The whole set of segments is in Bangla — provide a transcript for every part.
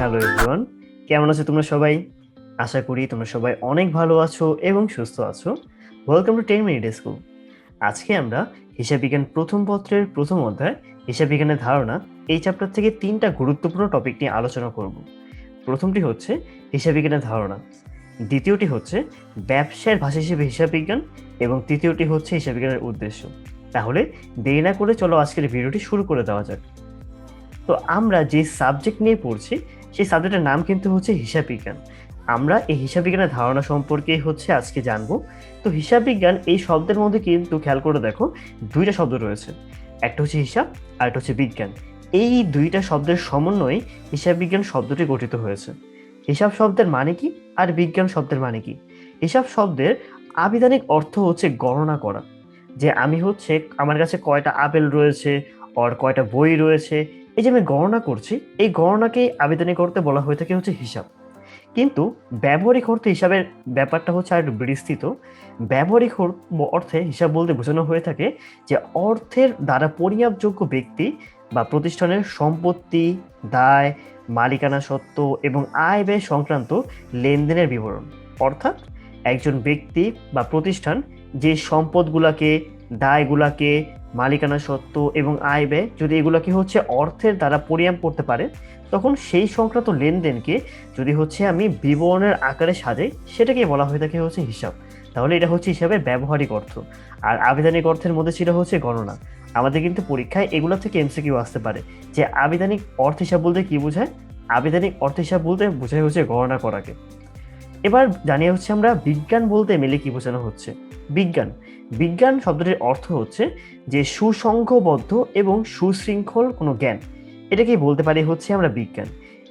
হ্যালো এভরিওয়ান, কেমন আছো তোমরা সবাই? আশা করি তোমরা সবাই অনেক ভালো আছো এবং সুস্থ আছো। Welcome to 10 minute school. আজকে আমরা হিসাব বিজ্ঞান প্রথম পত্রের প্রথম অধ্যায় হিসাব বিজ্ঞানের ধারণা এই চ্যাপ্টার থেকে 3টা গুরুত্বপূর্ণ টপিক নিয়ে আলোচনা করব। প্রথমটি হচ্ছে হিসাব বিজ্ঞানের ধারণা, দ্বিতীয়টি হচ্ছে ব্যবসায়ের ভাষা হিসেবে হিসাব বিজ্ঞান এবং তৃতীয়টি হচ্ছে হিসাব বিজ্ঞানের উদ্দেশ্য। তাহলে দেরি না করে চলো আজকের ভিডিওটি শুরু করে দেওয়া যাক। তো আমরা যে সাবজেক্ট নিয়ে পড়ছি সেই সাবজেক্টের নাম কিন্তু হচ্ছে হিসাব বিজ্ঞান। আমরা এই হিসাব বিজ্ঞানের ধারণা সম্পর্কে হচ্ছে আজকে জানবো। তো হিসাব বিজ্ঞান এই শব্দের মধ্যে কিন্তু খেয়াল করে দেখো দুইটা শব্দ রয়েছে, একটা হচ্ছে হিসাব আর একটা হচ্ছে বিজ্ঞান। এই দুইটা শব্দের সমন্বয়ে হিসাব বিজ্ঞান শব্দটি গঠিত হয়েছে। হিসাব শব্দের মানে কি আর বিজ্ঞান শব্দের মানে কি? হিসাব শব্দের আবিধানিক অর্থ হচ্ছে গণনা করা, যে আমি হচ্ছে আমার কাছে কয়টা আপেল রয়েছে, আর কয়টা বই রয়েছে, এই যে আমি গণনা করছি, এই গণনাকেই আবেদনী করতে বলা হয়ে থাকে হচ্ছে হিসাব। কিন্তু ব্যবহারিক অর্থে হিসাবের ব্যাপারটা হচ্ছে আর একটু বিস্তৃত। ব্যবহারিক অর্থে হিসাব বলতে বোঝানো হয়ে থাকে যে অর্থের দ্বারা পরিমাপযোগ্য ব্যক্তি বা প্রতিষ্ঠানের সম্পত্তি, দায়, মালিকানা সত্ত্ব এবং আয় ব্যয় সংক্রান্ত লেনদেনের বিবরণ। অর্থাৎ একজন ব্যক্তি বা প্রতিষ্ঠান যে সম্পদগুলাকে, দায়গুলাকে, মালিকানা সত্ত্ব এবং আয় ব্যয় যদি এগুলোকে হচ্ছে অর্থের দ্বারা পরিমাপ করতে পারে, তখন সেই সংক্রান্ত লেনদেনকে যদি হচ্ছে আমি বিবরণের আকারে সাজাই, সেটাকে বলা হয়ে থাকে হচ্ছে হিসাব। তাহলে এটা হচ্ছে হিসাবের ব্যবহারিক অর্থ। আর আবিধানিক অর্থের মধ্যে ছিল হচ্ছে গণনা। আমাদের কিন্তু পরীক্ষায় এগুলো থেকে এমসিকিউ আসতে পারে যে আবিধানিক অর্থ হিসাব বলতে কি বোঝায়। আবিধানিক অর্থ হিসাব বলতে বোঝায় হচ্ছে গণনা করাকে। এবার জানিয়ে হচ্ছে আমরা বিজ্ঞান বলতে মেলে কি বোঝানো হচ্ছে। বিজ্ঞান বিজ্ঞান শব্দটির অর্থ হচ্ছে যে সুসংঘবদ্ধ এবং সুশৃঙ্খল কোনো জ্ঞান, এটাকেই বলতে পারি হচ্ছে আমরা বিজ্ঞান।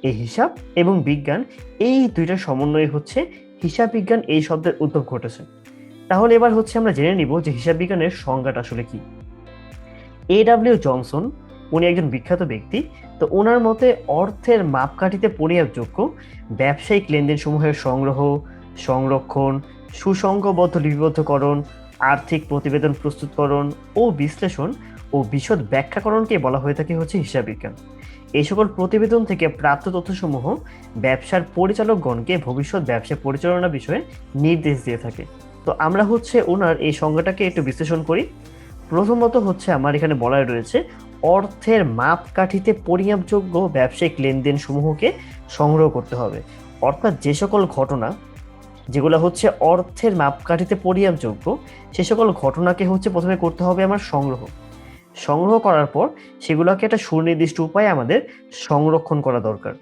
এই হিসাব এবং বিজ্ঞান এই দুইটার সমন্বয়ে হচ্ছে হিসাব বিজ্ঞান এই শব্দের উদ্ভব ঘটেছে। তাহলে এবার হচ্ছে আমরা জেনে নিব যে হিসাব বিজ্ঞানের সংজ্ঞাটা আসলে কি। A.W. জনসন, উনি একজন বিখ্যাত ব্যক্তি। তো ওনার মতে অর্থের মাপকাঠিতে পরিমাপযোগ্য ব্যবসায়িক লেনদেন সমূহের সংগ্রহ, সংরক্ষণ, সুসংঘবদ্ধ লিপিবদ্ধকরণ, আর্থিক প্রতিবেদন প্রস্তুতকরণ ও বিশ্লেষণ ও বিশদ ব্যাখ্যাকরণকে বলা হয়ে থাকে হচ্ছে হিসাব বিজ্ঞান। এই সকল প্রতিবেদন থেকে প্রাপ্ত তথ্যসমূহ ব্যবসার পরিচালকগণকে ভবিষ্যৎ ব্যবসা পরিচালনা বিষয়ে নির্দেশ দিয়ে থাকে। তো আমরা হচ্ছে ওনার এই সংজ্ঞাটাকে একটু বিশ্লেষণ করি। প্রথমত হচ্ছে আমার এখানে বলা রয়েছে অর্থের মাপকাঠিতে পরিমাপযোগ্য ব্যবসায়িক লেনদেন সমূহকে সংগ্রহ করতে হবে। অর্থাৎ যে সকল ঘটনা যেগুলো হচ্ছে অর্থের মাপকাঠিতে পরিমাপযোগ্য, সে সকল ঘটনাকে হচ্ছে প্রথমে করতে হবে আমার সংগ্রহ। সংগ্রহ করার পর সেগুলোকে একটা সুনির্দিষ্ট উপায়ে আমাদের সংরক্ষণ করা দরকার।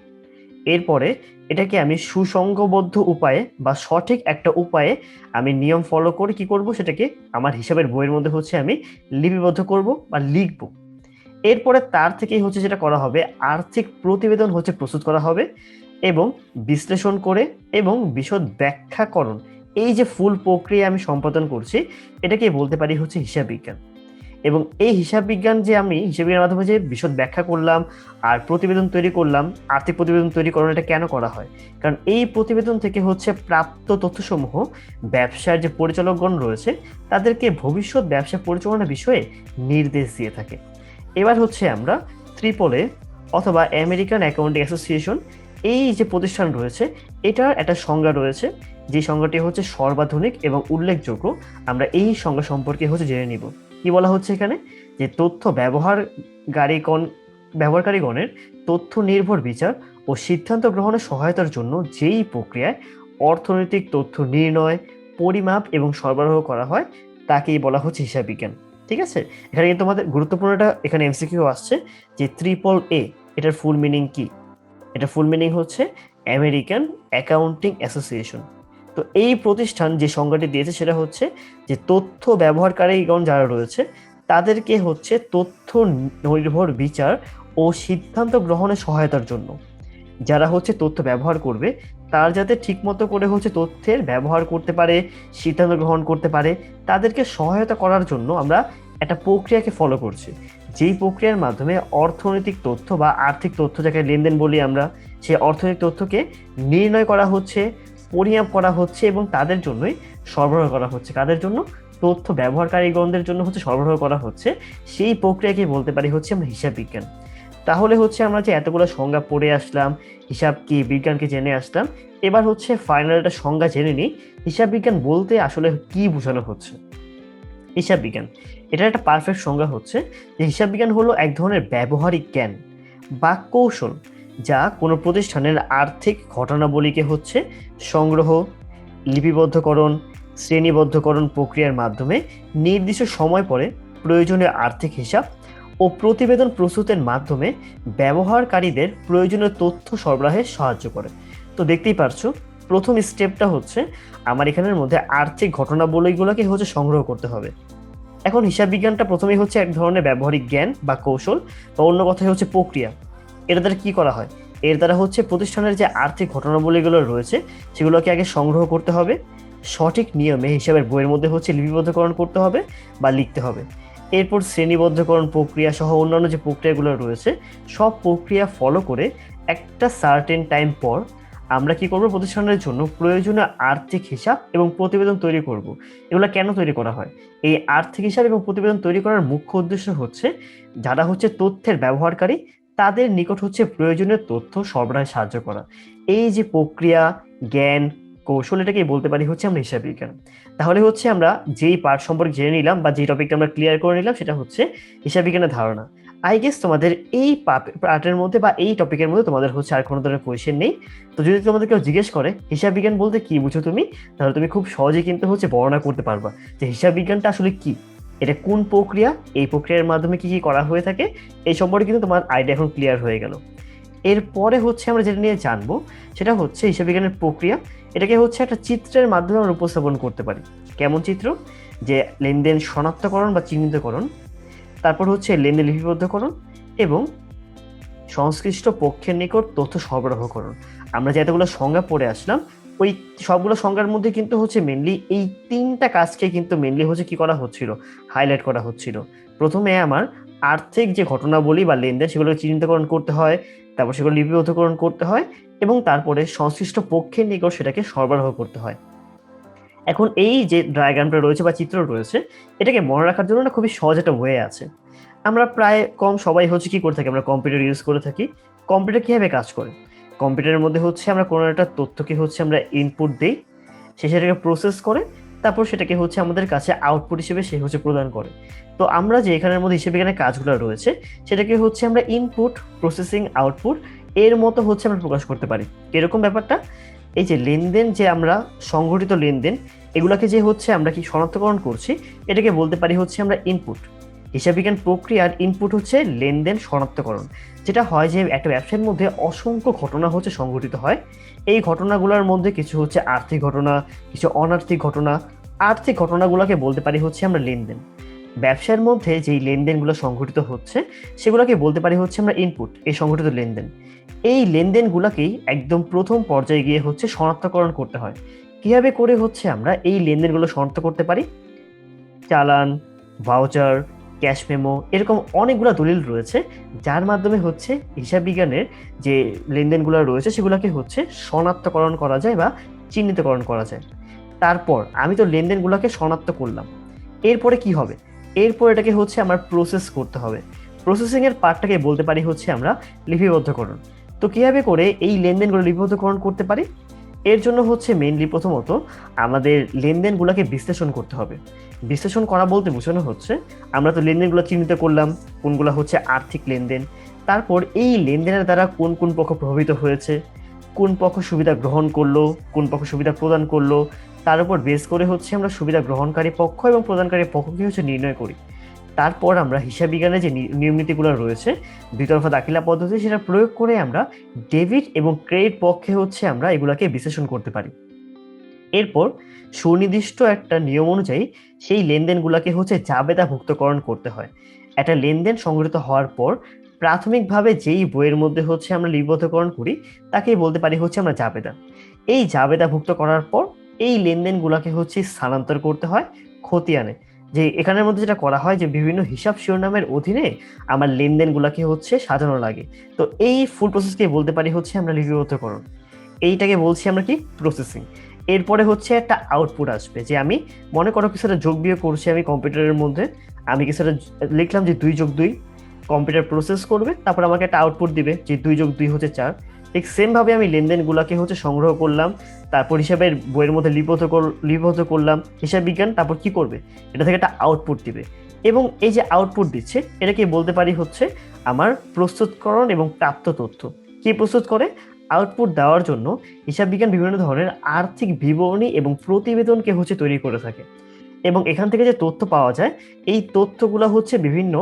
এরপরে এটাকে আমি সুসংঘবদ্ধ উপায়ে বা সঠিক একটা উপায়ে আমি নিয়ম ফলো করে কি করব, সেটাকে আমার হিসাবের বইয়ের মধ্যে হচ্ছে আমি লিপিবদ্ধ করব বা লিখব। এরপরে তার থেকেই হচ্ছে যেটা করা হবে, আর্থিক প্রতিবেদন হচ্ছে প্রস্তুত করা হবে এবং বিশ্লেষণ করে এবং বিশদ ব্যাখ্যাকরণ, এই যে ফুল প্রক্রিয়া আমি সম্পাদন করছি, এটাকে বলতে পারি হচ্ছে হিসাব বিজ্ঞান। এবং এই হিসাব বিজ্ঞান যে আমি হিসাব বিজ্ঞানের মাধ্যমে যে বিশদ ব্যাখ্যা করলাম আর প্রতিবেদন তৈরি করলাম, আর্থিক প্রতিবেদন তৈরি করানো, এটা কেন করা হয়? কারণ এই প্রতিবেদন থেকে হচ্ছে প্রাপ্ত তথ্যসমূহ ব্যবসার যে পরিচালকগণ রয়েছে তাদেরকে ভবিষ্যৎ ব্যবসা পরিচালনা বিষয়ে নির্দেশ দিয়ে থাকে। এবার হচ্ছে আমরা ত্রিপলে অথবা আমেরিকান অ্যাকাউন্টিং অ্যাসোসিয়েশন, এই যে প্রতিষ্ঠান রয়েছে, এটার একটা সংজ্ঞা রয়েছে, যে সংজ্ঞাটি হচ্ছে সর্বাধুনিক এবং উল্লেখযোগ্য। আমরা এই সংজ্ঞা সম্পর্কে হচ্ছে জেনে নিব। কি বলা হচ্ছে এখানে, যে তথ্য ব্যবহারকারীগণের তথ্য নির্ভর বিচার ও সিদ্ধান্ত গ্রহণের সহায়তার জন্য যেই প্রক্রিয়ায় অর্থনৈতিক তথ্য নির্ণয়, পরিমাপ এবং সরবরাহ করা হয় তাকেই বলা হচ্ছে হিসাব বিজ্ঞান। ঠিক আছে, এখানে কিন্তু আমাদের গুরুত্বপূর্ণ একটা এখানে এমসিকিউ আসছে যে AAA এটার ফুল মিনিং কি। এটা ফুল মিনিং হচ্ছে আমেরিকান অ্যাকাউন্টিং অ্যাসোসিয়েশন। তো এই প্রতিষ্ঠান যে সংজ্ঞাটি দিয়েছে সেটা হচ্ছে যে তথ্য ব্যবহারকারীগণ যারা রয়েছে তাদেরকে হচ্ছে তথ্য নির্ভর বিচার ও সিদ্ধান্ত গ্রহণের সহায়তার জন্য, যারা হচ্ছে তথ্য ব্যবহার করবে তার যাতে ঠিকমতো করে হচ্ছে তথ্যের ব্যবহার করতে পারে, সিদ্ধান্ত গ্রহণ করতে পারে, তাদেরকে সহায়তা করার জন্য আমরা একটা প্রক্রিয়াকে ফলো করছি, যেই প্রক্রিয়ার মাধ্যমে অর্থনৈতিক তথ্য বা আর্থিক তথ্য, যাকে লেনদেন বলি আমরা, সেই অর্থনৈতিক তথ্যকে নির্ণয় করা হচ্ছে, পরিমাপ করা হচ্ছে এবং তাদের জন্যই সরবরাহ করা হচ্ছে। কাদের জন্য? তথ্য ব্যবহারকারীগণদের জন্য হচ্ছে সরবরাহ করা হচ্ছে। সেই প্রক্রিয়াকে বলতে পারি হচ্ছে আমরা হিসাব বিজ্ঞান। তাহলে হচ্ছে আমরা যে এতগুলো সংজ্ঞা পড়ে আসলাম, হিসাব কি, বিজ্ঞানকে জেনে আসলাম, এবার হচ্ছে ফাইনাল একটা সংজ্ঞা জেনে নিই হিসাব বিজ্ঞান বলতে আসলে কি বোঝানো হচ্ছে। হিসাব বিজ্ঞান এটার একটা পারফেক্ট সংজ্ঞা হচ্ছে যে হিসাব বিজ্ঞান হলো এক ধরনের ব্যবহারিক জ্ঞান বা কৌশল যা কোনো প্রতিষ্ঠানের আর্থিক ঘটনাবলীকে হচ্ছে সংগ্রহ, লিপিবদ্ধকরণ, শ্রেণীবদ্ধকরণ প্রক্রিয়ার মাধ্যমে নির্দিষ্ট সময় পরে প্রয়োজনীয় আর্থিক হিসাব ও প্রতিবেদন প্রস্তুতের মাধ্যমে ব্যবহারকারীদের প্রয়োজনীয় তথ্য সরবরাহে সাহায্য করে। তো দেখতেই পারছো প্রথম স্টেপটা হচ্ছে আমার এখানের মধ্যে আর্থিক ঘটনাবলীগুলোকে হচ্ছে সংগ্রহ করতে হবে। এখন হিসাব বিজ্ঞানটা প্রথমেই হচ্ছে এক ধরনের ব্যবহারিক জ্ঞান বা কৌশল বা অন্য কথায় হচ্ছে প্রক্রিয়া। এর দ্বারা কি করা হয়? এর দ্বারা হচ্ছে প্রতিষ্ঠানের যে আর্থিক ঘটনাবলীগুলো রয়েছে সেগুলোকে আগে সংগ্রহ করতে হবে, সঠিক নিয়মে হিসাবের বইয়ের মধ্যে হচ্ছে লিপিবদ্ধকরণ করতে হবে বা লিখতে হবে। এরপর শ্রেণীবদ্ধকরণ প্রক্রিয়া সহ অন্যান্য যে প্রক্রিয়াগুলো রয়েছে সব প্রক্রিয়া ফলো করে একটা সার্টেন টাইম পর আমরা কি করব, প্রতিষ্ঠানের জন্য প্রয়োজনীয় আর্থিক হিসাব এবং প্রতিবেদন তৈরি করব। এগুলো কেন তৈরি করা হয়? এই আর্থিক হিসাব এবং প্রতিবেদন তৈরি করার মুখ্য উদ্দেশ্য হচ্ছে যারা হচ্ছে তথ্যের ব্যবহারকারী তাদের নিকট হচ্ছে প্রয়োজনীয় তথ্য সরবরাহে সাহায্য করা। এই যে প্রক্রিয়া, জ্ঞান, কৌশল, এটাকেই বলতে পারি হচ্ছে আমরা হিসাব বিজ্ঞান। তাহলে হচ্ছে আমরা যেই পার্ট সম্পর্কে জেনে নিলাম বা যেই টপিকটা আমরা ক্লিয়ার করে নিলাম সেটা হচ্ছে হিসাব বিজ্ঞানের ধারণা। আই গেস তোমাদের এই পার্টের মধ্যে বা এই টপিকের মধ্যে তোমাদের হচ্ছে আর কোনো ধরনের কোয়েশ্চেন নেই। তো যদি তোমাদের কেউ জিজ্ঞেস করে হিসাব বিজ্ঞান বলতে কি বুঝো তুমি, তাহলে তুমি খুব সহজেই কিন্তু হচ্ছে বর্ণনা করতে পারবা যে হিসাব বিজ্ঞানটা আসলে কি, এটা কোন প্রক্রিয়া, এই প্রক্রিয়ার মাধ্যমে কি কি করা হয়ে থাকে, এই সম্পর্কে কিন্তু তোমার আইডিয়া এখন ক্লিয়ার হয়ে গেল। এরপরে হচ্ছে আমরা যেটা নিয়ে জানবো সেটা হচ্ছে হিসাব বিজ্ঞানের প্রক্রিয়া। এটাকে হচ্ছে একটা চিত্রের মাধ্যমে আমরা উপস্থাপন করতে পারি। কেমন চিত্র? যে লেনদেন শনাক্তকরণ বা চিহ্নিতকরণ, তারপর হচ্ছে লেনদেন লিপিবদ্ধকরণ এবং সংশ্লিষ্ট পক্ষের নিকট তথ্য সরবরাহকরণ। আমরা যে এতগুলো সংজ্ঞা পড়ে আসলাম ওই সবগুলো সংজ্ঞার মধ্যে কিন্তু হচ্ছে মেনলি এই তিনটা কাজকে কিন্তু মেনলি হচ্ছে কি করা হচ্ছিল, হাইলাইট করা হচ্ছিল। প্রথমে আমার আর্থিক যে ঘটনাবলী বা লেনদেন সেগুলো চিহ্নিতকরণ করতে হয়, তারপর সেগুলো লিপিবদ্ধকরণ করতে হয় এবং তারপরে সংশ্লিষ্ট পক্ষের নিকট সেটাকে সরবরাহ করতে হয়। এখন এই যে ডায়াগ্রামটা রয়েছে বা চিত্র রয়েছে এটাকে মনে রাখার জন্য না খুবই সহজ একটা ওয়ে আছে। আমরা প্রায় কম সবাই হচ্ছে কি করে থাকি, আমরা কম্পিউটার ইউজ করে থাকি। কম্পিউটার কিভাবে কাজ করে? কম্পিউটারের মধ্যে হচ্ছে আমরা কোনো একটা তথ্যকে হচ্ছে আমরা ইনপুট দিই, সে সেটাকে প্রসেস করে তারপর সেটাকে হচ্ছে আমাদের কাছে আউটপুট হিসেবে সে হচ্ছে প্রদান করে। তো আমরা যে এখানের মধ্যে হিসেবে এখানে কাজগুলো রয়েছে সেটাকে হচ্ছে আমরা ইনপুট, প্রসেসিং, আউটপুট এর মতো হচ্ছে আমরা প্রকাশ করতে পারি। এরকম ব্যাপারটা এই যে লেনদেন, যে আমরা সংগঠিত লেনদেন এগুলাকে যে হচ্ছে আমরা কি শনাক্তকরণ করছি এটাকে বলতে পারি হচ্ছে আমরা ইনপুট। হিসাব বিজ্ঞান প্রক্রিয়ার ইনপুট হচ্ছে লেনদেন শনাক্তকরণ। যেটা হয় যে একটা ব্যবসার মধ্যে অসংখ্য ঘটনা হচ্ছে সংঘটিত হয়, এই ঘটনাগুলোর মধ্যে কিছু হচ্ছে আর্থিক ঘটনা, কিছু অনার্থিক ঘটনা। আর্থিক ঘটনাগুলোকে বলতে পারি হচ্ছে আমরা লেনদেন। ব্যবসার মধ্যে যেই লেনদেনগুলো সংঘটিত হচ্ছে সেগুলোকে বলতে পারি হচ্ছে আমরা ইনপুট, এই সংঘটিত লেনদেন। এই লেনদেনগুলোকেই একদম প্রথম পর্যায়ে গিয়ে হচ্ছে শনাক্তকরণ করতে হয়। কিভাবে করে হচ্ছে আমরা এই লেনদেনগুলো শনাক্ত করতে পারি? চালান, ভাউচার, ক্যাশ মেমো এরকম অনেকগুলো দলিল রয়েছে যার মাধ্যমে হচ্ছে হিসাব বিজ্ঞানের যে লেনদেনগুলো রয়েছে সেগুলোকে হচ্ছে শনাক্তকরণ করা যায় বা চিহ্নিতকরণ করা যায়। তারপর আমি তো লেনদেনগুলোকে শনাক্ত করলাম, এরপরে কি হবে? এরপর এটাকে হচ্ছে আমার প্রসেস করতে হবে। প্রসেসিং এর পার্টটাকে বলতে পারি হচ্ছে আমরা লিপিবদ্ধকরণ। তো কিভাবে করে এই লেনদেনগুলো লিপিবদ্ধকরণ করতে পারি? এর জন্য হচ্ছে মেইনলি প্রথমত আমাদের লেনদেনগুলোকে বিশ্লেষণ করতে হবে। বিশ্লেষণ করা বলতে বোঝানো হচ্ছে আমরা তো লেনদেনগুলো চিহ্নিত করলাম কোনগুলো হচ্ছে আর্থিক লেনদেন, তারপর এই লেনদেনের দ্বারা কোন কোন পক্ষ প্রভাবিত হয়েছে, কোন পক্ষ সুবিধা গ্রহণ করলো, কোন পক্ষ সুবিধা প্রদান করলো, তার উপর বেস করে হচ্ছে আমরা সুবিধা গ্রহণকারী পক্ষ এবং প্রদানকারী পক্ষকে হচ্ছে নির্ণয় করি। তারপর আমরা হিসাব বিজ্ঞানের যে নিয়ম নীতিগুলো রয়েছে দুইতরফা দাখিলা পদ্ধতি সেটা প্রয়োগ করে আমরা ডেবিট এবং ক্রেডিট পক্ষে হচ্ছে আমরা এগুলাকে বিশ্লেষণ করতে পারি। এরপর সুনির্দিষ্ট একটা নিয়ম অনুযায়ী সেই লেনদেনগুলোকে হচ্ছে জাবেদাভুক্তকরণ করতে হয়। একটা লেনদেন সংগঠিত হওয়ার পর প্রাথমিকভাবে যেই বইয়ের মধ্যে হচ্ছে আমরা লিপিবদ্ধকরণ করি তাকেই বলতে পারি হচ্ছে আমরা জাবেদা। এই জাবেদাভুক্ত করার পর এই লেনদেনগুলোকে হচ্ছে স্থানান্তর করতে হয় খতিয়ানে। যে এখানের মধ্যে যেটা করা হয় যে বিভিন্ন হিসাব শিরোনামের অধীনে আমার লেনদেনগুলোকে হচ্ছে সাজানো লাগে। তো এই ফুল প্রসেসকে বলতে পারি হচ্ছে আমরা লিপিবদ্ধকরণ। এইটাকে বলছি আমরা কি প্রসেসিং। এরপরে হচ্ছে একটা আউটপুট আসবে, যে আমি মনে করো কিছুটা যোগ বিয়োগ করছি আমি কম্পিউটারের মধ্যে, আমি কিছুটা লিখলাম যে 2 + 2, কম্পিউটার প্রসেস করবে, তারপর আমাকে একটা আউটপুট দিবে যে 2+2 হচ্ছে 4। ঠিক সেম ভাবে আমি লেনদেনগুলোকে হচ্ছে সংগ্রহ করলাম, তারপর হিসাবের বইয়ের মধ্যে লিপিবদ্ধ করলাম হিসাব বিজ্ঞান, তারপর কি করবে, এটা থেকে একটা আউটপুট দিবে। এবং এই যে আউটপুট দিচ্ছে এটাকে বলতে পারি হচ্ছে আমার প্রস্তুতকরণ এবং প্রাপ্ত তথ্য। কি প্রস্তুত করে? আউটপুট দেওয়ার জন্য হিসাব বিজ্ঞান বিভিন্ন ধরনের আর্থিক বিবরণী এবং প্রতিবেদনকে হচ্ছে তৈরি করে থাকে। এবং এখান থেকে যে তথ্য পাওয়া যায়, এই তথ্যগুলো হচ্ছে বিভিন্ন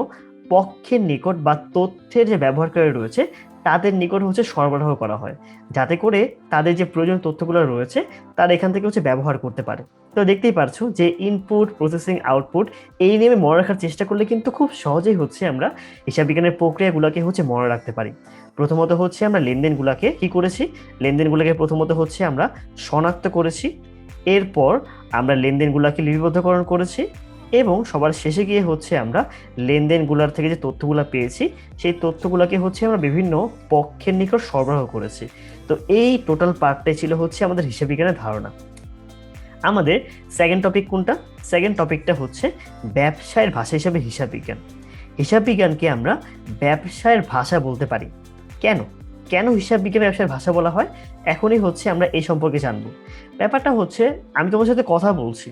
পক্ষের নিকট বা তথ্যের যে ব্যবহারকারী রয়েছে তাদের নিকট হচ্ছে সরবরাহ করা হয়, যাতে করে তাদের যে প্রয়োজনীয় তথ্যগুলো রয়েছে তারা এখান থেকে হচ্ছে ব্যবহার করতে পারে। তো দেখতেই পারছো যে ইনপুট, প্রসেসিং, আউটপুট এই নিয়ে মনে রাখার চেষ্টা করলে কিন্তু খুব সহজেই হচ্ছে আমরা হিসাব বিজ্ঞানের প্রক্রিয়াগুলোকে হচ্ছে মনে রাখতে পারি। প্রথমত হচ্ছে আমরা লেনদেনগুলোকে কি করেছি, লেনদেনগুলোকে প্রথমত হচ্ছে আমরা শনাক্ত করেছি, এরপর আমরা লেনদেনগুলোকে লিপিবদ্ধকরণ করেছি, এবং সবার শেষে গিয়ে হচ্ছে আমরা লেনদেনগুলোর থেকে যে তথ্যগুলো পেয়েছি সেই তথ্যগুলোকে হচ্ছে আমরা বিভিন্ন পক্ষের নিকট সরবরাহ করেছি। তো এই টোটাল পার্টটাই ছিল হচ্ছে আমাদের হিসাব বিজ্ঞানের ধারণা। আমাদের সেকেন্ড টপিক কোনটা? সেকেন্ড টপিকটা হচ্ছে ব্যবসায়ের ভাষা হিসাবে হিসাব বিজ্ঞান। হিসাব বিজ্ঞানকে আমরা ব্যবসায়ের ভাষা বলতে পারি। কেন কেন হিসাব বিজ্ঞানের ব্যবসায়ের ভাষা বলা হয়, এখনই হচ্ছে আমরা এই সম্পর্কে জানবো। ব্যাপারটা হচ্ছে, আমি তোমার সাথে কথা বলছি,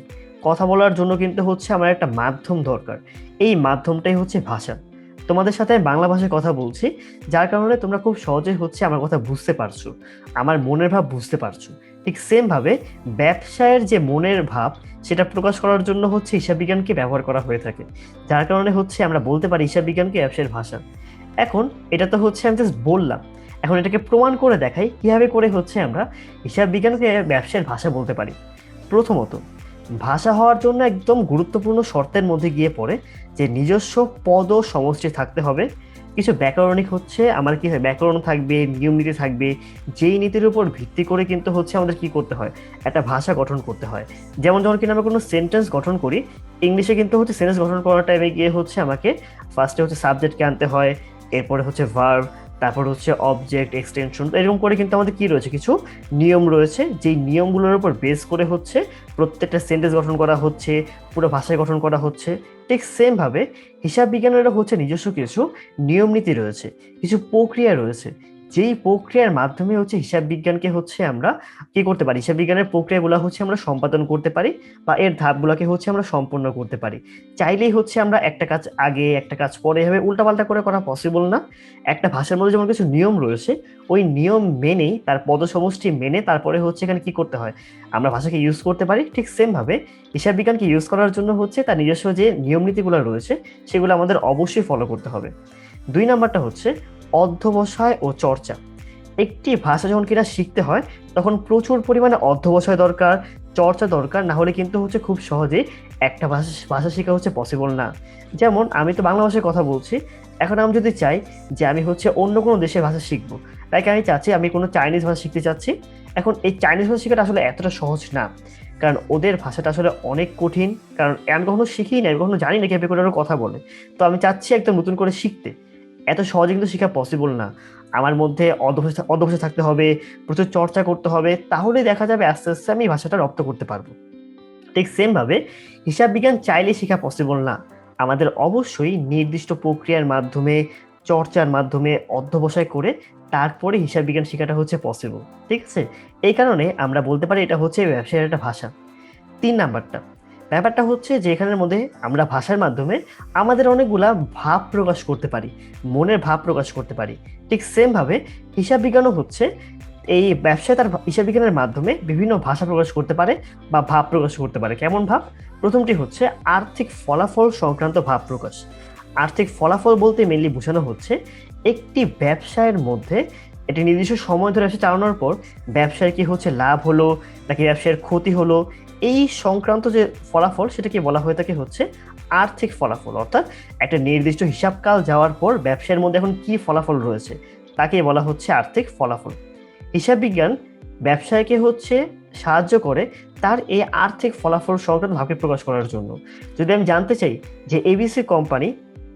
কথা বলার জন্য কিন্তু হচ্ছে আমার একটা মাধ্যম দরকার। এই মাধ্যমটাই হচ্ছে ভাষা। তোমাদের সাথে আমি বাংলা ভাষায় কথা বলছি, যার কারণে তোমরা খুব সহজে হচ্ছে আমার কথা বুঝতে পারছো, আমার মনের ভাব বুঝতে পারছো। ঠিক সেম ভাবে ব্যবসায়ের যে মনের ভাব সেটা প্রকাশ করার জন্য হচ্ছে হিসাব বিজ্ঞানকে ব্যবহার করা হয়ে থাকে, যার কারণে হচ্ছে আমরা বলতে পারি হিসাব বিজ্ঞানকে ব্যবসায়ের ভাষা। এখন এটা তো হচ্ছে আমি জাস্ট বললাম, এখন এটাকে প্রমাণ করে দেখাই কিভাবে করে হচ্ছে আমরা হিসাব বিজ্ঞানকে ব্যবসায়ের ভাষা বলতে পারি। প্রথমত, ভাষা হওয়ার জন্য একদম গুরুত্বপূর্ণ শর্তের মধ্যে গিয়ে পড়ে যে নিজস্ব পদ ও সমষ্টি থাকতে হবে। কিছু ব্যাকরণিক হচ্ছে আমার কি হয়, ব্যাকরণ থাকবে, নিয়ম নীতি থাকবে, যেই নীতির উপর ভিত্তি করে কিন্তু হচ্ছে আমাদের কি করতে হয়, একটা ভাষা গঠন করতে হয়। যেমন যখন কিনা আমরা কোনো সেন্টেন্স গঠন করি, ইংলিশে কিন্তু হচ্ছে সেন্টেন্স গঠন করার টাইমে গিয়ে হচ্ছে আমাকে ফার্স্টে হচ্ছে সাবজেক্টকে আনতে হয়, এরপরে হচ্ছে ভার্ব, তারপর হচ্ছে অবজেক্ট, এক্সটেনশন। এরকম করে কিন্তু আমাদের কি রয়েছে, কিছু নিয়ম রয়েছে, যেই নিয়মগুলোর উপর বেস করে হচ্ছে প্রত্যেকটা সেন্টেন্স গঠন করা হচ্ছে, পুরো ভাষায় গঠন করা হচ্ছে। ঠিক সেম ভাবে হিসাব বিজ্ঞানেরও হচ্ছে নিজস্ব কিছু নিয়ম নীতি রয়েছে, কিছু প্রক্রিয়া রয়েছে, যেই প্রক্রিয়ার মাধ্যমে হচ্ছে হিসাব বিজ্ঞানকে হচ্ছে আমরা কি করতে পারি, হিসাব বিজ্ঞানের প্রক্রিয়াগুলো হচ্ছে আমরা সম্পাদন করতে পারি, বা এর ধাপগুলোকে হচ্ছে আমরা সম্পন্ন করতে পারি। চাইলেই হচ্ছে আমরা একটা কাজ আগে একটা কাজ পরে এভাবে উল্টাপাল্টা করে করা পসিবল না। একটা ভাষার মধ্যে যেমন কিছু নিয়ম রয়েছে, ওই নিয়ম মেনেই, তার পদসমষ্টি মেনে তারপরে হচ্ছে এখানে কি করতে হয়, আমরা ভাষাকে ইউজ করতে পারি। ঠিক সেম ভাবে হিসাব বিজ্ঞানকে ইউজ করার জন্য হচ্ছে তার নিজস্ব যে নিয়ম নীতিগুলো রয়েছে সেগুলো আমাদের অবশ্যই ফলো করতে হবে। 2 নাম্বারটা হচ্ছে অধ্যবসায় ও চর্চা। একটি ভাষা যখন কিনা শিখতে হয় তখন প্রচুর পরিমাণে অধ্যবসায় দরকার, চর্চা দরকার, না হলে কিন্তু হচ্ছে খুব সহজে একটা ভাষা ভাষা শেখা হচ্ছে পসিবল না। যেমন আমি তো বাংলা ভাষায় কথা বলছি, এখন আমি যদি চাই যে আমি হচ্ছে অন্য কোনো দেশের ভাষা শিখবো, তাই আমি চাচ্ছি আমি কোনো চাইনিজ ভাষা শিখতে চাচ্ছি। এখন এই চাইনিজ ভাষা শেখাটা আসলে এতটা সহজ না, কারণ ওদের ভাষাটা আসলে অনেক কঠিন। কারণ আমি কখনো শিখিনি না, আমি কখনো জানি না কিভাবে করে ওরা কথা বলে। তো আমি চাচ্ছি একদম নতুন করে শিখতে, এত সহজে কিন্তু শেখা পসিবল না। আমার মধ্যে অধ্যবসায় থাকতে হবে, প্রচুর চর্চা করতে হবে, তাহলে দেখা যাবে আস্তে আস্তে আমি এই ভাষাটা রপ্ত করতে পারবো। ঠিক সেম ভাবে হিসাব বিজ্ঞান চাইলে শেখা পসিবল না, আমাদের অবশ্যই নির্দিষ্ট প্রক্রিয়ার মাধ্যমে, চর্চার মাধ্যমে, অধ্যবসায় করে তারপরে হিসাব বিজ্ঞান শেখাটা হচ্ছে পসিবল। ঠিক আছে, এই কারণে আমরা বলতে পারি এটা হচ্ছে ব্যবসায়ের একটা ভাষা। 3 নাম্বারটা, ব্যাপারটা হচ্ছে যে এখানের মধ্যে আমরা ভাষার মাধ্যমে আমাদের অনেকগুলা ভাব প্রকাশ করতে পারি, মনের ভাব প্রকাশ করতে পারি। ঠিক সেম ভাবে হিসাব বিজ্ঞানও হচ্ছে এই ব্যবসায় তার হিসাব বিজ্ঞানের মাধ্যমে বিভিন্ন ভাষা প্রকাশ করতে পারে বা ভাব প্রকাশ করতে পারে। কেমন ভাব? প্রথমটি হচ্ছে আর্থিক ফলাফল সংক্রান্ত ভাব প্রকাশ। আর্থিক ফলাফল বলতে মেনলি বোঝানো হচ্ছে একটি ব্যবসায়ের মধ্যে একটি নির্দিষ্ট সময় ধরে ব্যবসা চালানোর পর ব্যবসায় কি হচ্ছে লাভ হলো নাকি ব্যবসায়ের ক্ষতি হলো, এই সংক্রান্ত যে ফলাফল সেটাকে বলা হয়ে থাকে হচ্ছে আর্থিক ফলাফল। অর্থাৎ একটা নির্দিষ্ট হিসাবকাল যাওয়ার পর ব্যবসায়ের মধ্যে এখন কি ফলাফল রয়েছে তাকে বলা হচ্ছে আর্থিক ফলাফল। হিসাব বিজ্ঞান ব্যবসায়কে হচ্ছে সাহায্য করে তার এই আর্থিক ফলাফল সংক্রান্ত ভাবকে প্রকাশ করার জন্য। যদি আমি জানতে চাই যে এবিসি কোম্পানি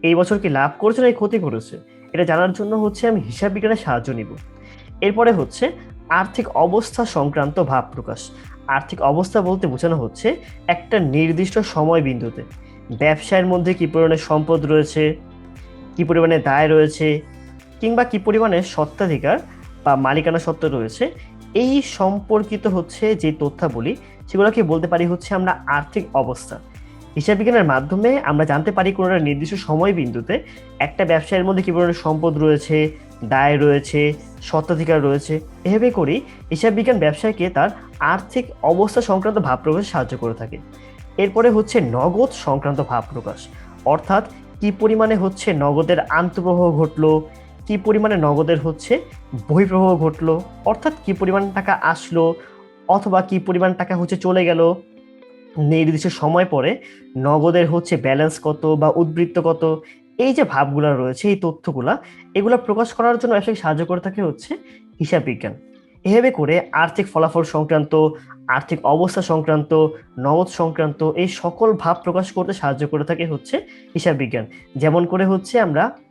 এই বছর কি লাভ করেছে না ক্ষতি করেছে, এটা জানার জন্য হচ্ছে আমি হিসাব বিজ্ঞানের সাহায্য নিব। এরপরে হচ্ছে আর্থিক অবস্থা সংক্রান্ত ভাব প্রকাশ। আর্থিক অবস্থা বলতে বোঝানো হচ্ছে একটা নির্দিষ্ট সময় বিন্দুতে ব্যবসায়ের মধ্যে কি পরিমাণে সম্পদ রয়েছে, কি পরিমাণে দায় রয়েছে, কিংবা কি পরিমাণে স্বত্বাধিকার বা মালিকানা সত্ত্ব রয়েছে, এই সম্পর্কিত হচ্ছে যে তথ্যাবলী, সেগুলোকে বলতে পারি হচ্ছে আমরা আর্থিক অবস্থা। হিসাব বিজ্ঞানের মাধ্যমে আমরা জানতে পারি কোনো একটা নির্দিষ্ট সময় বিন্দুতে একটা ব্যবসায়ের মধ্যে কি পরিমাণে সম্পদ রয়েছে, দায় রয়েছে, স্বত্বাধিকার রয়েছে। এভাবে করেই হিসাব বিজ্ঞান ব্যবসায়কে তার আর্থিক অবস্থা সংক্রান্ত ভাব প্রকাশে সাহায্য করে থাকে। এরপরে হচ্ছে নগদ সংক্রান্ত ভাব প্রকাশ, অর্থাৎ কি পরিমাণে হচ্ছে নগদের আন্তঃপ্রবাহ ঘটলো, কি পরিমাণে নগদের হচ্ছে বহিঃপ্রবাহ ঘটলো, অর্থাৎ কি পরিমাণ টাকা আসলো অথবা কি পরিমাণ টাকা হচ্ছে চলে গেল নির্দিষ্ট সময় পরে, নগদের হচ্ছে ব্যালেন্স কত বা উদ্বৃত্ত কত। এই যে ভাবগুলা রয়েছে, এই তথ্যগুলা, এগুলা প্রকাশ করার জন্য ব্যবসায়িক সাহায্য করে থাকে হচ্ছে হিসাব বিজ্ঞান। এভাবে করে আর্থিক ফলাফল সংক্রান্ত, আর্থিক অবস্থা সংক্রান্ত, নগদ সংক্রান্ত এই সকল ভাব প্রকাশ করতে সাহায্য করে থাকে হচ্ছে হিসাব বিজ্ঞান। যেমন করে হচ্ছে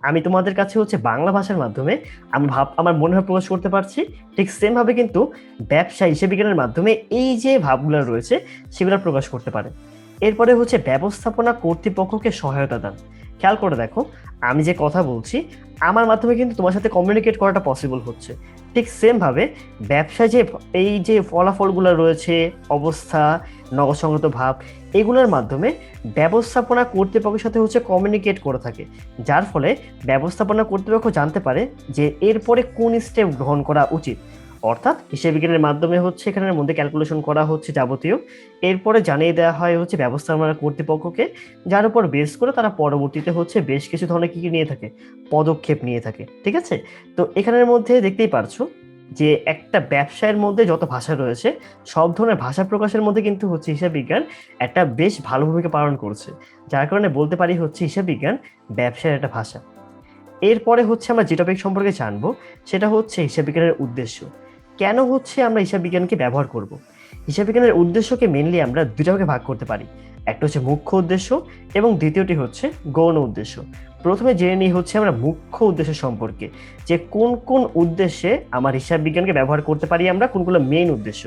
আমি তোমাদের কাছে হচ্ছে বাংলা ভাষার মাধ্যমে আমার মনে হয় প্রকাশ করতে পারছি, ঠিক সেম ভাবে কিন্তু ব্যবসা হিসাব বিজ্ঞানের মাধ্যমে এই যে ভাবগুলো রয়েছে সেগুলো প্রকাশ করতে পারে। এরপরে হচ্ছে ব্যবস্থাপনা কর্তৃপক্ষকে সহায়তা দান। খেয়াল করে দেখো, আমি যে কথা বলছি আমার মাধ্যমে কিন্তু তোমার সাথে কমিউনিকেট করাটা পসিবল হচ্ছে। ঠিক সেম ভাবে ব্যবসায় যে এই যে ফলাফলগুলো রয়েছে, অবস্থা, নগদ সংগত ভাব, এগুলোর মাধ্যমে ব্যবস্থাপনা কর্তৃপক্ষের সাথে হচ্ছে কমিউনিকেট করে থাকে, যার ফলে ব্যবস্থাপনা কর্তৃপক্ষ জানতে পারে যে এরপরে কোন স্টেপ গ্রহণ করা উচিত। অর্থাৎ হিসাব বিজ্ঞানের মাধ্যমে হচ্ছে এখানের মধ্যে ক্যালকুলেশন করা হচ্ছে যাবতীয়, এরপরে জানিয়ে দেওয়া হয় হচ্ছে ব্যবস্থাপনা কর্তৃপক্ষকে, যার উপর বেস করে তারা পরবর্তীতে হচ্ছে বেশ কিছু ধরনের কি নিয়ে থাকে, পদক্ষেপ নিয়ে থাকে। ঠিক আছে, তো এখানের মধ্যে দেখতেই পারছো যে একটা ব্যবসায়ের মধ্যে যত ভাষা রয়েছে, সব ধরনের ভাষা প্রকাশের মধ্যে কিন্তু হচ্ছে হিসাব বিজ্ঞান একটা বেশ ভালো ভূমিকা পালন করছে, যার কারণে বলতে পারি হচ্ছে হিসাব বিজ্ঞান ব্যবসায়ের একটা ভাষা। এরপরে হচ্ছে আমরা যে টপিক সম্পর্কে জানবো সেটা হচ্ছে হিসাব বিজ্ঞানের উদ্দেশ্য। কেন হচ্ছে আমরা হিসাব বিজ্ঞানকে ব্যবহার করব? হিসাব বিজ্ঞানের উদ্দেশ্যকে মেনলি আমরা দুইটা ভাগে ভাগ করতে পারি, একটা হচ্ছে মুখ্য উদ্দেশ্য এবং দ্বিতীয়টি হচ্ছে গৌণ উদ্দেশ্য। প্রথমে জেনে নিই হচ্ছে আমরা মুখ্য উদ্দেশ্য সম্পর্কে, যে কোন কোন উদ্দেশ্যে আমার হিসাব বিজ্ঞানকে ব্যবহার করতে পারি আমরা, কোনগুলো মেইন উদ্দেশ্য।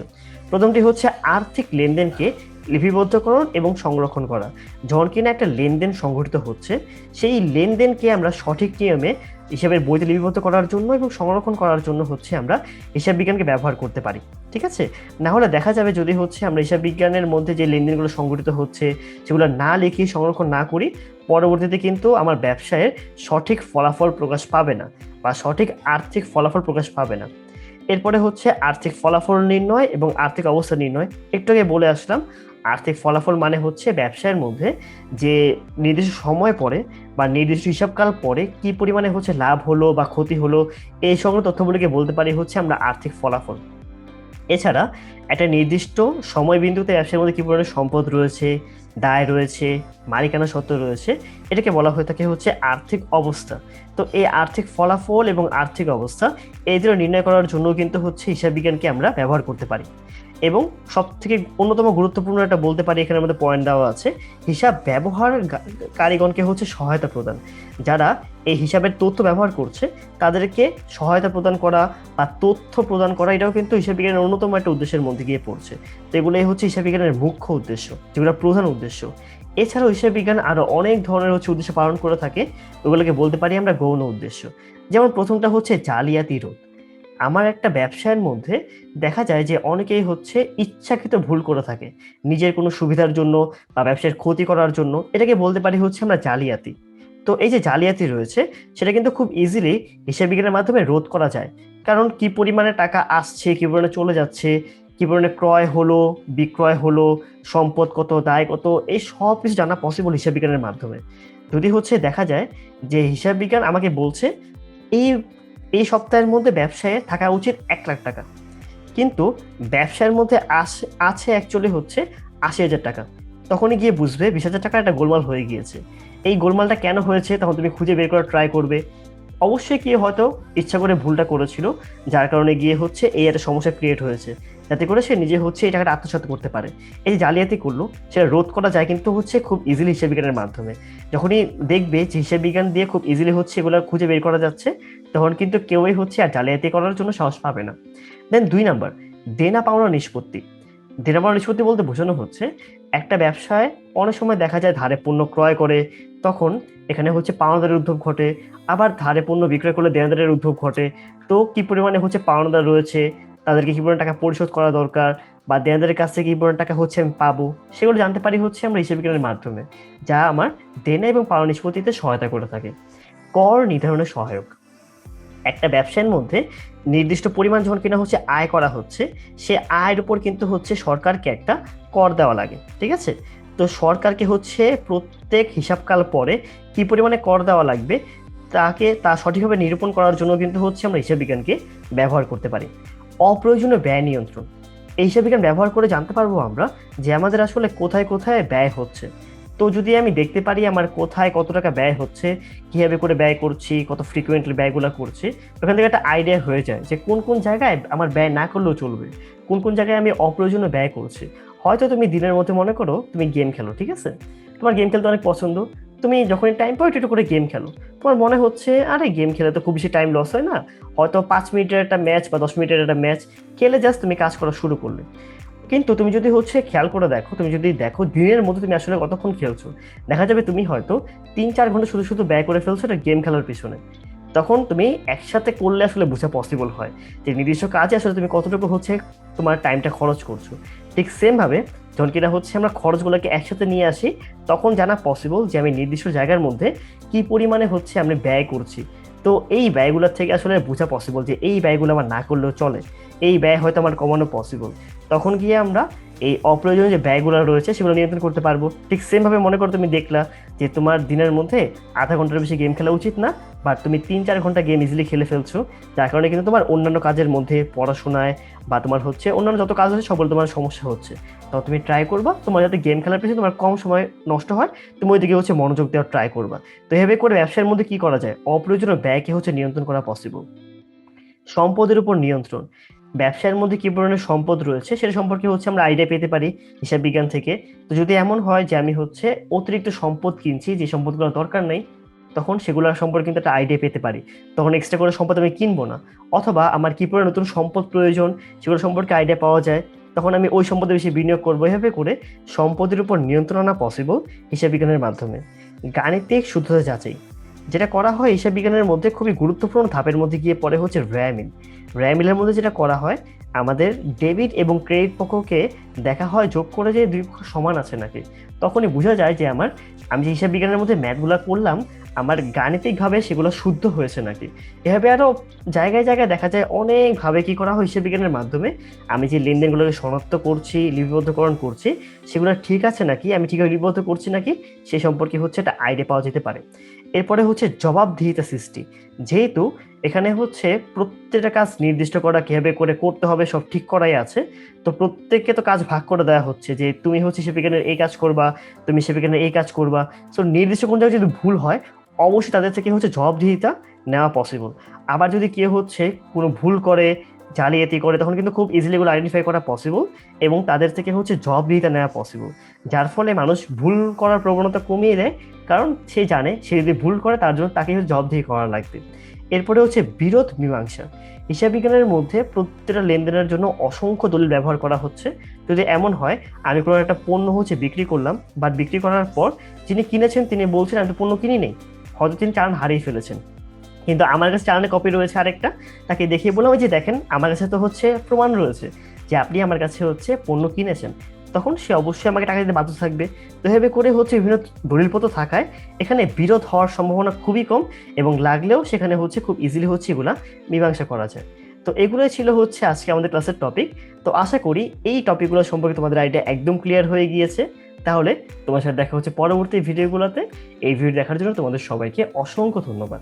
প্রথমটি হচ্ছে আর্থিক লেনদেনকে লিপিবদ্ধকরণ এবং সংরক্ষণ করা। যখন কিনা একটা লেনদেন সংঘটিত হচ্ছে, সেই লেনদেনকে আমরা সঠিক নিয়মে হিসাবের বইতে লিপিবদ্ধ করার জন্য এবং সংরক্ষণ করার জন্য হচ্ছে আমরা হিসাব বিজ্ঞানকে ব্যবহার করতে পারি। ঠিক আছে, না হলে দেখা যাবে যদি হচ্ছে আমরা হিসাব বিজ্ঞানের মধ্যে যে লেনদেনগুলো সংঘটিত হচ্ছে সেগুলো না লিখি, সংরক্ষণ না করি, পরবর্তীতে কিন্তু আমার ব্যবসায়ের সঠিক ফলাফল প্রকাশ পাবে না বা সঠিক আর্থিক ফলাফল প্রকাশ পাবে না। এরপরে হচ্ছে আর্থিক ফলাফল নির্ণয় এবং আর্থিক অবস্থা নির্ণয়। একটু আগে বলে আসলাম, আর্থিক ফলাফল মানে হচ্ছে ব্যবসায়ের মধ্যে যে নির্দিষ্ট সময় পরে বা নির্দিষ্ট হিসাবকাল পরে কি পরিমাণে হচ্ছে লাভ হলো বা ক্ষতি হলো, এই সকল তথ্যগুলিকে বলতে পারি হচ্ছে আমরা আর্থিক ফলাফল। এছাড়া একটা নির্দিষ্ট সময় বিন্দুতে ব্যবসার মধ্যে কি পরিমাণে সম্পদ রয়েছে, দায় রয়েছে, মালিকানা সত্ত্ব রয়েছে, এটাকে বলা হয়ে থাকে হচ্ছে আর্থিক অবস্থা। তো এই আর্থিক ফলাফল এবং আর্থিক অবস্থা এই দুটো নির্ণয় করার জন্য কিন্তু হচ্ছে হিসাব বিজ্ঞানকে আমরা ব্যবহার করতে পারি। এবং সব থেকে অন্যতম গুরুত্বপূর্ণ একটা বলতে পারি, এখানের মধ্যে পয়েন্ট দেওয়া আছে, হিসাব কারিগণকে হচ্ছে সহায়তা প্রদান। যারা এই হিসাবের তথ্য ব্যবহার করছে তাদেরকে সহায়তা প্রদান করা বা তথ্য প্রদান করা, এটাও কিন্তু হিসাব বিজ্ঞানের অন্যতম একটা উদ্দেশ্যের মধ্যে গিয়ে পড়ছে। তো এগুলোই হচ্ছে হিসাব বিজ্ঞানের মুখ্য উদ্দেশ্য, যেগুলো প্রধান উদ্দেশ্য। এছাড়াও হিসাব বিজ্ঞান আরো অনেক ধরনের হচ্ছে উদ্দেশ্য পালন করে থাকে, ওগুলোকে বলতে পারি আমরা গৌণ উদ্দেশ্য। যেমন প্রথমটা হচ্ছে জালিয়াতি রোধ। আমার একটা ব্যবসায়ের মধ্যে দেখা যায় যে অনেকেই হচ্ছে ইচ্ছাকৃত ভুল করে থাকে নিজের কোনো সুবিধার জন্য বা ব্যবসার ক্ষতি করার জন্য, এটাকে বলতে পারি হচ্ছে আমরা জালিয়াতি। তো এই যে জালিয়াতি রয়েছে সেটা কিন্তু খুব ইজিলি হিসাব বিজ্ঞানের মাধ্যমে রোধ করা যায়, কারণ কি পরিমাণে টাকা আসছে, কি পরিমাণে চলে যাচ্ছে, কি পরিমাণে ক্রয় হলো, বিক্রয় হলো, সম্পদ কত, দায় কত, এই সব কিছু জানা পসিবল হিসাব বিজ্ঞানের মাধ্যমে। যদি হচ্ছে দেখা যায় যে হিসাব বিজ্ঞান আমাকে বলছে এই এই সপ্তাহের মধ্যে ব্যবসায় থাকা উচিত 1 লাখ টাকা, কিন্তু ব্যবসার মধ্যে আছে অ্যাকচুয়ালি হচ্ছে 80,000 টাকা, তখনই গিয়ে বুঝবে 20,000 টাকা একটা গোলমাল হয়ে গিয়েছে। এই গোলমালটা কেন হয়েছে তখন তুমি খুঁজে বের করার ট্রাই করবে। অবশ্যই কি হয়তো ইচ্ছা করে ভুলটা করেছিল, যার কারণে গিয়ে হচ্ছে এই একটা সমস্যা ক্রিয়েট হয়েছে, যাতে করে সে নিজে হচ্ছে এই টাকাটা আত্মসাৎ করতে পারে। এই যে জালিয়াতি করলো সেটা রোধ করা যায় কিন্তু হচ্ছে খুব ইজিলি হিসাব বিজ্ঞানের মাধ্যমে। যখনই দেখবে যে হিসাব বিজ্ঞান দিয়ে খুব ইজিলি হচ্ছে এগুলো খুঁজে বের করা যাচ্ছে, তখন কিন্তু কেউই হচ্ছে আর জালিয়াতি করার জন্য সাহস পাবে না। দেন 2 নাম্বার, দেনা পাওনা নিষ্পত্তি। দেনা পাওনা নিষ্পত্তি বলতে বোঝানো হচ্ছে একটা ব্যবসায় অনেক সময় দেখা যায় ধারে পণ্য ক্রয় করে, তখন এখানে হচ্ছে পাওনাদারের উদ্ভব ঘটে। আবার ধারে পণ্য বিক্রয় করলে দেনাদারের উদ্ভব ঘটে। তো কি পরিমাণে হচ্ছে পাওনাদার রয়েছে, তাদেরকে কি পরিমাণ টাকা পরিশোধ করা দরকার, বা দেনাদারের কাছ থেকে কি পরিমাণ টাকা হচ্ছে আমি পাবো, সেগুলো জানতে পারি হচ্ছে আমরা হিসাব বিজ্ঞানের মাধ্যমে, যা আমার দেনা এবং পাওনা নিষ্পত্তিতে সহায়তা করে থাকে। কর নির্ধারণের সহায়ক। একটা ব্যবসায়ের মধ্যে নির্দিষ্ট পরিমাণ যখন কিনা হচ্ছে আয় করা হচ্ছে, সে আয়ের উপর কিন্তু হচ্ছে সরকারকে একটা কর দেওয়া লাগে, ঠিক আছে? তো সরকারকে হচ্ছে প্রত্যেক হিসাবকাল পরে কি পরিমাণে কর দেওয়া লাগবে তা সঠিকভাবে নিরূপণ করার জন্য কিন্তু হচ্ছে আমরা হিসাব বিজ্ঞানকে ব্যবহার করতে পারি। অপ্রয়োজনীয় ব্যয় নিয়ন্ত্রণ। এই হিসাব বিজ্ঞান ব্যবহার করে জানতে পারবো আমরা যে আমাদের আসলে কোথায় কোথায় ব্যয় হচ্ছে। তো যদি আমি দেখতে পারি আমার কোথায় কত টাকা ব্যয় হচ্ছে, কিভাবে করে ব্যয় করছি, কত ফ্রিকুয়েন্টলি ব্যয়গুলো করছি, ওখান থেকে একটা আইডিয়া হয়ে যায় যে কোন কোন জায়গায় আমার ব্যয় না করলেও চলবে, কোন কোন জায়গায় আমি অপ্রয়োজনীয় ব্যয় করছি। হয়তো তুমি দিনের মধ্যে মনে করো তুমি গেম খেলো, ঠিক আছে? তোমার গেম খেলতে অনেক পছন্দ। তুমি যখনই টাইম পাও একটু করে গেম খেলো। তোমার মনে হচ্ছে আরে গেম খেলে তো খুব বেশি টাইম লস হয় না, হয়তো 5 মিনিটের একটা ম্যাচ বা 10 মিনিটের একটা ম্যাচ খেলে জাস্ট তুমি কাজ করা শুরু করলে। কিন্তু তুমি যদি হচ্ছে খেয়াল করে দেখো, তুমি যদি দেখো দিনের মধ্যে তুমি আসলে কতক্ষণ খেলছো, দেখা যাবে তুমি হয়তো 3-4 ঘন্টা শুধু শুধু ব্যয় করে ফেলছো একটা গেম খেলার পিছনে। তখন তুমি একসাথে করলে আসলে বোঝা পসিবল হয় যে নির্দিষ্ট কাজে আসলে তুমি কতটুকু হচ্ছে তোমার টাইমটা খরচ করছো। ঠিক সেম ভাবে যখন কিনা হচ্ছে আমরা খরচগুলোকে একসাথে নিয়ে আসি, তখন জানা পসিবল যে আমি নির্দিষ্ট জায়গার মধ্যে কি পরিমাণে হচ্ছে আমি ব্যয় করছি। তো এই ব্যয়গুলোর থেকে আসলে বোঝা পসিবল যে এই ব্যয়গুলো আমার না করলেও চলে, এই ব্যয় হয়তো আমার কমানো পসিবল। তখন গিয়ে আমরা এই অপ্রয়োজনীয় যে ব্যয়গুলো রয়েছে সেগুলো নিয়ন্ত্রণ করতে পারবো। ঠিক সেম ভাবে মনে করো তুমি দেখলা যে তোমার দিনের মধ্যে আধা ঘন্টার বেশি গেম খেলা উচিত না, বাট তুমি 3-4 ঘন্টা গেম ইজিলি খেলে ফেলছো, যার কারণে কিন্তু তোমার অন্যান্য কাজের মধ্যে পড়াশোনায় বা তোমার হচ্ছে অন্যান্য যত কাজ আছে সবগুলো তোমার সমস্যা হচ্ছে। তো তুমি ট্রাই করবা তোমার যাতে গেম খেলার পিছনে তোমার কম সময় নষ্ট হয়, তুমি ওইদিকে হচ্ছে মনোযোগ দেওয়ার ট্রাই করবা। তো এভাবে করে ব্যবসার মধ্যে কি করা যায়, অপ্রয়োজনীয় ব্যয়কে হচ্ছে নিয়ন্ত্রণ করা পসিবল। সম্পদের উপর নিয়ন্ত্রণ। ব্যবসার মধ্যে কি ধরনের সম্পদ রয়েছে সেটা সম্পর্কে হচ্ছে আমরা আইডিয়া পেতে পারি হিসাব বিজ্ঞান থেকে। তো যদি এমন হয় যে আমি হচ্ছে অতিরিক্ত সম্পদ কিনছি যে সম্পদগুলো দরকার নেই, তখন সেগুলোর সম্পর্কে কিন্তু একটা আইডিয়া পেতে পারি। তখন এক্সট্রা করে সম্পদ আমি কিনবো না। অথবা আমার কি পরিমাণ নতুন সম্পদ প্রয়োজন সেগুলো সম্পর্কে আইডিয়া পাওয়া যায়, তখন আমি ওই সম্পদে বেশি বিনিয়োগ করবো। এভাবে করে সম্পদের উপর নিয়ন্ত্রণ আনা পসিবল হিসাব বিজ্ঞানের মাধ্যমে। গাণিতিক শুদ্ধতা যাচাই। যেটা করা হয় হিসাব বিজ্ঞানের মধ্যে খুবই গুরুত্বপূর্ণ ধাপের মধ্যে গিয়ে পড়ে হচ্ছে র্যামিল। র্যামিলের মধ্যে যেটা করা হয়, আমাদের ডেবিট এবং ক্রেডিট পক্ষকে দেখা হয় যোগ করে যে দুই পক্ষ সমান আছে নাকি। তখনই বোঝা যায় যে আমি যে হিসাব বিজ্ঞানের মধ্যে ম্যাথগুলো করলাম আমার গাণিতিকভাবে সেগুলো শুদ্ধ হয়েছে নাকি। এভাবে আরো জায়গায় জায়গায় দেখা যায় অনেকভাবে কি করা হয় হিসাব বিজ্ঞানের মাধ্যমে, আমি যে লেনদেনগুলোকে শনাক্ত করছি, লিপিবদ্ধকরণ করছি, সেগুলো ঠিক আছে নাকি, আমি ঠিকভাবে লিপিবদ্ধ করছি নাকি, সে সম্পর্কে হচ্ছে একটা আইডিয়া পাওয়া যেতে পারে। এরপরে হচ্ছে জবাবদিহিতা সৃষ্টি। যেহেতু এখানে হচ্ছে প্রত্যেকটা কাজ নির্দিষ্ট করা কিভাবে করে করতে হবে সব ঠিক করাই আছে, তো প্রত্যেককে তো কাজ ভাগ করে দেওয়া হচ্ছে যে তুমি হচ্ছে সেবিকানের এই কাজ করবা, তুমি সেবিকানের এই কাজ করবা। সো নির্দিষ্ট কোন জায়গায় যদি ভুল হয়, অবশ্যই তাদের থেকে হচ্ছে জবাবদিহিতা নেওয়া পসিবল। আবার যদি কেউ হচ্ছে কোনো ভুল করে, জালিয়াতি করে, তখন কিন্তু খুব ইজিলি এগুলো আইডেন্টিফাই করা পসিবল এবং তাদের থেকে হচ্ছে জবাবদিহিতা নেওয়া পসিবল। যার ফলে মানুষ ভুল করার প্রবণতা কমিয়ে দেয়, কারণ সে জানে সে যদি ভুল করে তার জন্য তাকে জবাবদিহি করা লাগবে। এরপরে হচ্ছে বিরোধ মীমাংসা। হিসাব বিজ্ঞানের মধ্যে প্রত্যেকটা লেনদেনের জন্য অসংখ্য দলিল ব্যবহার করা হচ্ছে। যদি এমন হয় আমি কোনো একটা পণ্য হচ্ছে বিক্রি করলাম, বাট বিক্রি করার পর যিনি কিনেছেন তিনি বলছেন আমি তো পণ্য কিনি নেই, হয়তো তিনি চালান হারিয়ে ফেলেছেন, কিন্তু আমার কাছে চালানের কপি রয়েছে আরেকটা, তাকে দেখিয়ে বললাম যে দেখেন আমার কাছে তো হচ্ছে প্রমাণ রয়েছে যে আপনি আমার কাছে হচ্ছে পণ্য কিনেছেন, তখন সে অবশ্যই আমাকে টাকা দিতে বাধ্য থাকবে। তো এভাবে করে হচ্ছে বিভিন্ন দলিলপত্র থাকায় এখানে বিরোধ হওয়ার সম্ভাবনা খুবই কম, এবং লাগলেও সেখানে হচ্ছে খুব ইজিলি হচ্ছে এগুলা মীমাংসা করা যায়। তো এগুলোই ছিল হচ্ছে আজকে আমাদের ক্লাসের টপিক। তো আশা করি এই টপিকগুলো সম্পর্কে তোমাদের আইডিয়া একদম ক্লিয়ার হয়ে গিয়েছে। তাহলে তোমার সাথে দেখা হচ্ছে পরবর্তী ভিডিওগুলোতে। এই ভিডিও দেখার জন্য তোমাদের সবাইকে অসংখ্য ধন্যবাদ।